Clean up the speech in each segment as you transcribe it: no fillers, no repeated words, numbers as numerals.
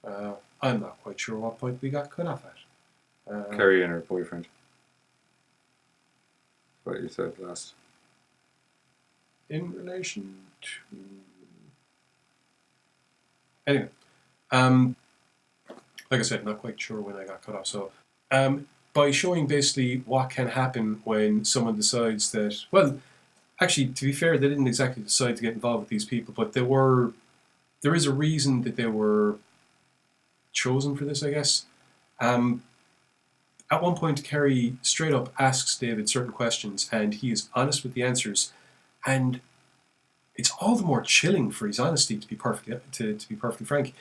I'm not quite sure what point we got cut off at. Carrie and her boyfriend. What you said last. In relation to... Anyway, like I said, not quite sure when I got cut off. So, by showing basically what can happen when someone decides that, well, actually, to be fair, they didn't exactly decide to get involved with these people, but there is a reason that they were chosen for this, I guess. At one point, Kerry straight up asks David certain questions, and he is honest with the answers, and it's all the more chilling for his honesty, to be perfectly frank.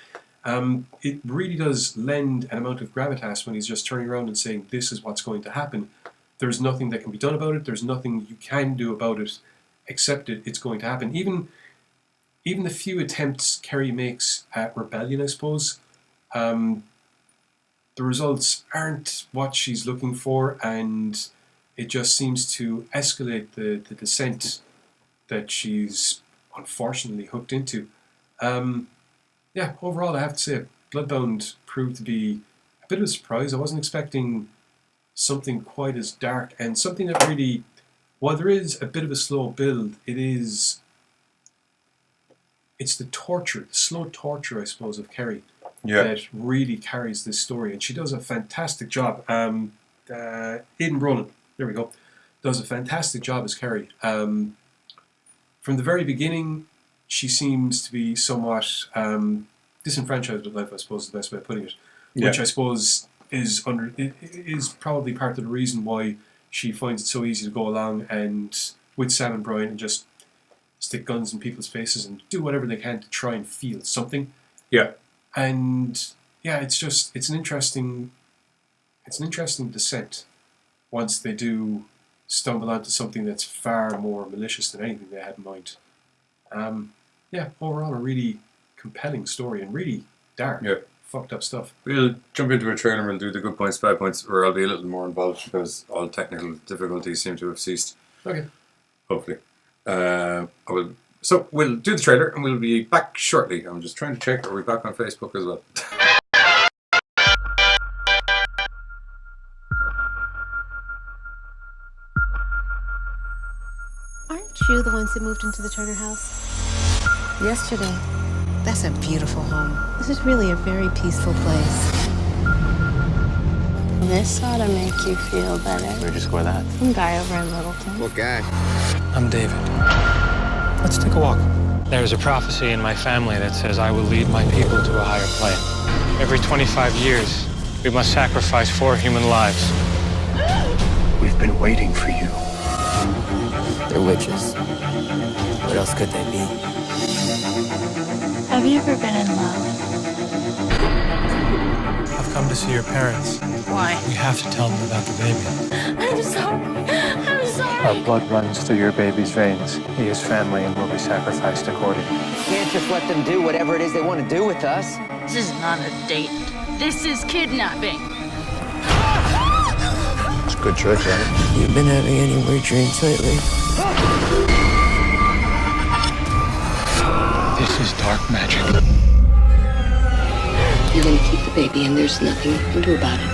It really does lend an amount of gravitas when he's just turning around and saying, this is what's going to happen. There's nothing that can be done about it. There's nothing you can do about it, except it's going to happen. Even the few attempts Kerry makes at rebellion, I suppose, the results aren't what she's looking for, and it just seems to escalate the descent that she's unfortunately hooked into. Yeah, overall I have to say Bloodbound proved to be a bit of a surprise. I wasn't expecting something quite as dark, and something that really, while there is a bit of a slow build, it's the slow torture, I suppose, of Kerry that really carries this story, and she does a fantastic job. Aidan Brolin, there we go, does a fantastic job as Kerry. From the very beginning, she seems to be somewhat disenfranchised with life, I suppose is the best way of putting it. Yeah. Which I suppose is probably part of the reason why she finds it so easy to go along and with Sam and Brian and just stick guns in people's faces and do whatever they can to try and feel something. Yeah. And yeah, it's an interesting descent once they do stumble onto something that's far more malicious than anything they had in mind. Yeah, overall a really compelling story and really dark, fucked up stuff. We'll jump into a trailer and we'll do the good points, bad points, where I'll be a little more involved because all technical difficulties seem to have ceased. Okay. Hopefully. So we'll do the trailer and we'll be back shortly. I'm just trying to check, are we back on Facebook as well? Aren't you the ones that moved into the Turner house? Yesterday. That's a beautiful home. This is really a very peaceful place. This ought to make you feel better. Where'd you score that? Some guy over in Littleton. What guy? I'm David. Let's take a walk. There's a prophecy in my family that says I will lead my people to a higher plane. Every 25 years, we must sacrifice 4 human lives. We've been waiting for you. They're witches. What else could they be? Have you ever been in love? I've come to see your parents. Why? We have to tell them about the baby. I'm sorry. I'm sorry. Our blood runs through your baby's veins. He is family and will be sacrificed accordingly. You can't just let them do whatever it is they want to do with us. This is not a date. This is kidnapping. It's a good trick, right? You've been having any weird dreams lately? This is dark magic. You're gonna keep the baby and there's nothing you can do about it.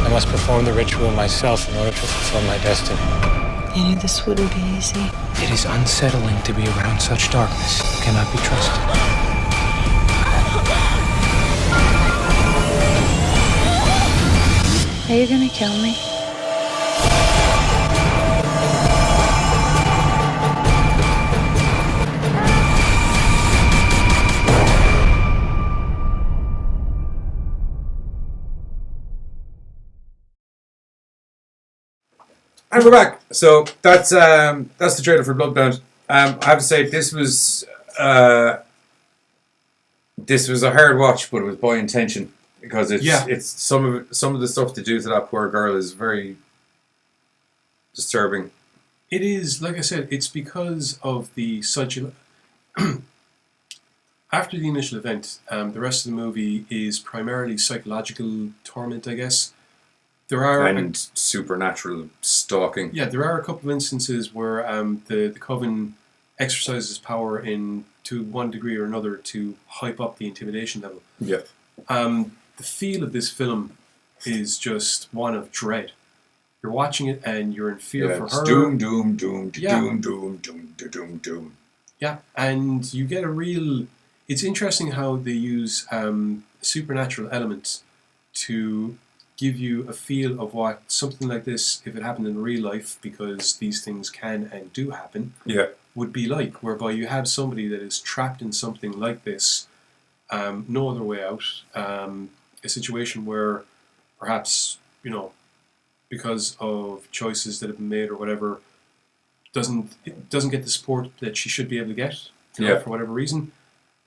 I must perform the ritual myself in order to fulfill my destiny. You knew this wouldn't be easy. It is unsettling to be around such darkness. It cannot be trusted. Are you gonna kill me? And we're back. So that's the trailer for Bloodbound. I have to say this was a hard watch, but it was by intention because it's some of the stuff to do to that poor girl is very disturbing. It is, like I said, it's because of the after the initial event, the rest of the movie is primarily psychological torment, I guess. There are supernatural stalking. Yeah, there are a couple of instances where the Coven exercises power in to one degree or another to hype up the intimidation level. Yeah. The feel of this film is just one of dread. You're watching it and you're in fear for It's her. doom, doom, doom, Yeah. doom, doom, doom, doom, doom. Yeah, and you get a real... It's interesting how they use supernatural elements to give you a feel of what something like this, if it happened in real life, because these things can and do happen, Yeah. would be like, whereby you have somebody that is trapped in something like this, no other way out, a situation where perhaps, because of choices that have been made or whatever, doesn't get the support that she should be able to get, for whatever reason,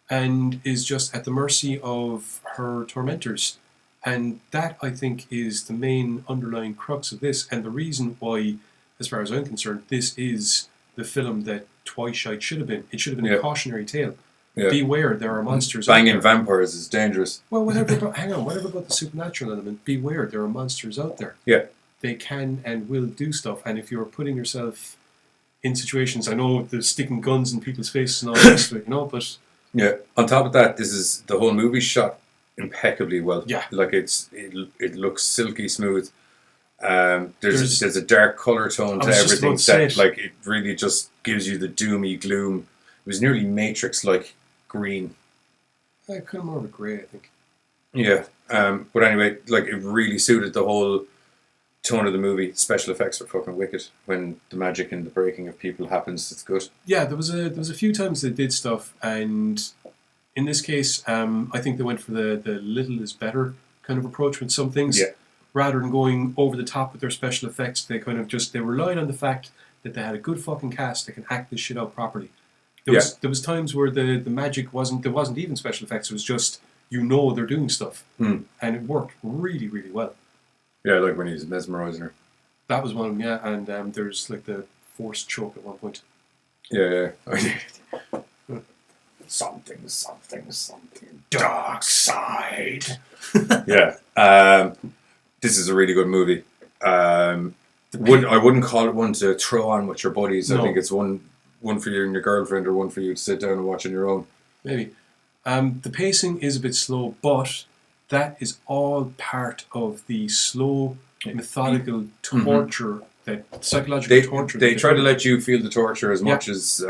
and is just at the mercy of her tormentors. And that, I think, is the main underlying crux of this, and the reason why, as far as I'm concerned, this is the film that Twice Shite should have been. It should have been a cautionary tale. Yeah. Beware, there are monsters out Banging there. vampires is dangerous. Well, whatever about the supernatural element, beware, there are monsters out there. Yeah. They can and will do stuff, and if you're putting yourself in situations, I know they're sticking guns in people's faces and all the rest of it, but... Yeah. On top of that, the whole movie shot impeccably well. Yeah. Like it looks silky smooth. There's a dark color tone to everything that like it really just gives you the doomy gloom. It was nearly Matrix-like green. Kind of more of a grey, I think. Yeah. But anyway, like it really suited the whole tone of the movie. Special effects were fucking wicked. When the magic and the breaking of people happens, it's good. Yeah, there was a few times they did stuff, and in this case, I think they went for the little is better kind of approach with some things. Yeah. Rather than going over the top with their special effects, they relied on the fact that they had a good fucking cast that can act this shit out properly. There was times where the magic wasn't even special effects. It was just they're doing stuff, and it worked really, really well. Yeah, like when he's mesmerizing her. That was one of them, yeah. And there's like the forced choke at one point. Yeah. Something, dark side. Yeah. This is a really good movie. I wouldn't call it one to throw on with your buddies. No. I think it's one for you and your girlfriend, or one for you to sit down and watch on your own. Maybe. The pacing is a bit slow, but that is all part of the slow, methodical torture, that psychological torture. They try to let you feel the torture as much as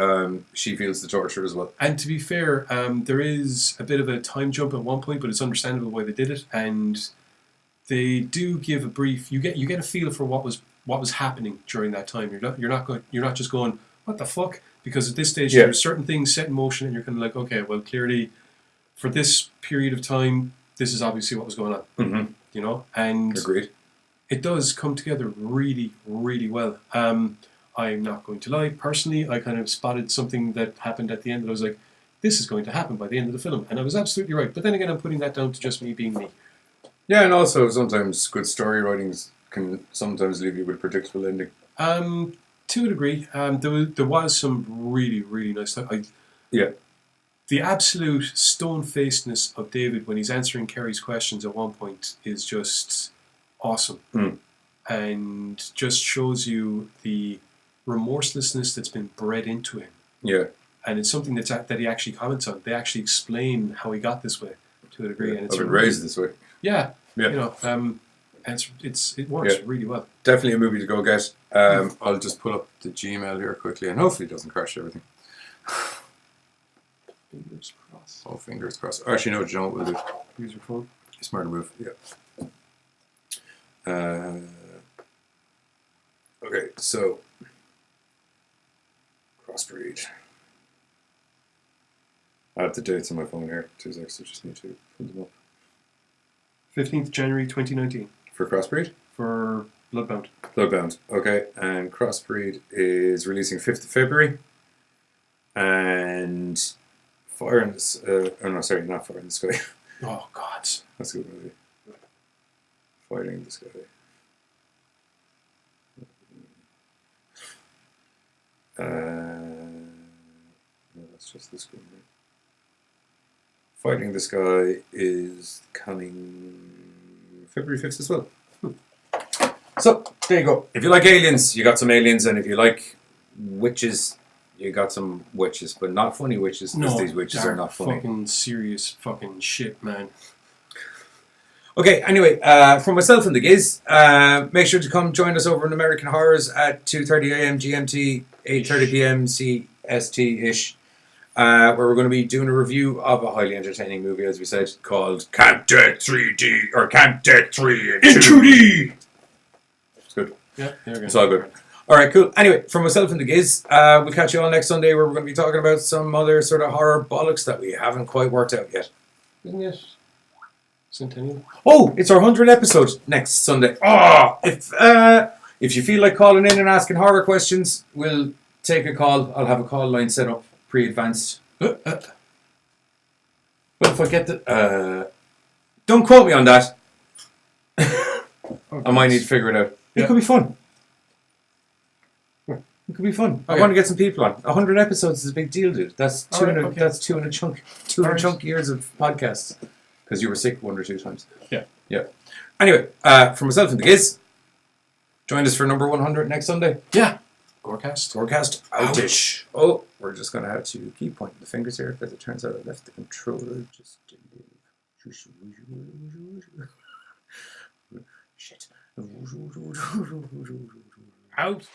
she feels the torture as well. And to be fair, there is a bit of a time jump at one point, but it's understandable why they did it. And they do give a brief. You get a feel for what was happening during that time. You're not just going, what the fuck? Because at this stage, there's certain things set in motion, and you're kind of like, okay, well, clearly, for this period of time, this is obviously what was going on. Mm-hmm. And agreed. It does come together really, really well. I'm not going to lie. Personally, I kind of spotted something that happened at the end that I was like, this is going to happen by the end of the film. And I was absolutely right. But then again, I'm putting that down to just me being me. Yeah, and also sometimes good story writings can sometimes leave you with a predictable ending. To a degree. There was some really, really nice stuff. The absolute stone-facedness of David when he's answering Kerry's questions at one point is just awesome. And just shows you the remorselessness that's been bred into him. Yeah. And it's something that he actually comments on. They actually explain how he got this way to a degree. And it's I've been raised this way. Yeah. And it works really well. Definitely a movie to go get. I'll just pull up the Gmail here quickly, and hopefully it doesn't crash everything. Fingers crossed. Oh, fingers crossed. Actually, no, do you know what we'll do? Use your phone. Smarter move, yeah. Okay, so crossbreed. I have the dates on my phone here. 2 seconds, I just need to pull them up. 15th January 2019. For crossbreed? For Bloodbound. Bloodbound, okay. And crossbreed is releasing 5th of February. And Fire in the not Fire in the Sky. Oh, God. That's a good movie. Fighting in the Sky. No, that's just this one. Fighting the Sky is coming February 5th as well. So, there you go. If you like aliens, you got some aliens, and if you like witches you got some witches, but not funny witches, because these witches are not funny. Fucking serious fucking shit, man. Okay, anyway, from myself and the Giz, make sure to come join us over in American Horrors at 2:30 a.m. GMT, 8:30 p.m. CST-ish, where we're going to be doing a review of a highly entertaining movie, as we said, called Camp Dead 3D, or Camp Dead 3 in 2D. It's good. Yeah, there we go. It's all good. All right, cool. Anyway, from myself and the Giz, we'll catch you all next Sunday, where we're going to be talking about some other sort of horror bollocks that we haven't quite worked out yet. Isn't it? Centennial. Oh, it's our 100th episode next Sunday. Oh, if you feel like calling in and asking horror questions, we'll take a call. I'll have a call line set up, pre-advanced. But if I get the... don't quote me on that. I might need to figure it out. Yeah. It could be fun. It could be fun. I want to get some people on. 100 episodes is a big deal, dude. That's two and a chunk years of podcasts. Because you were sick 1 or 2 times. Yeah. Yeah. Anyway, for myself and the Giz, join us for number 100 next Sunday. Yeah. GoreCast. GoreCast. Outish. Oh, we're just going to have to keep pointing the fingers here, because it turns out I left the controller just... Shit. Out.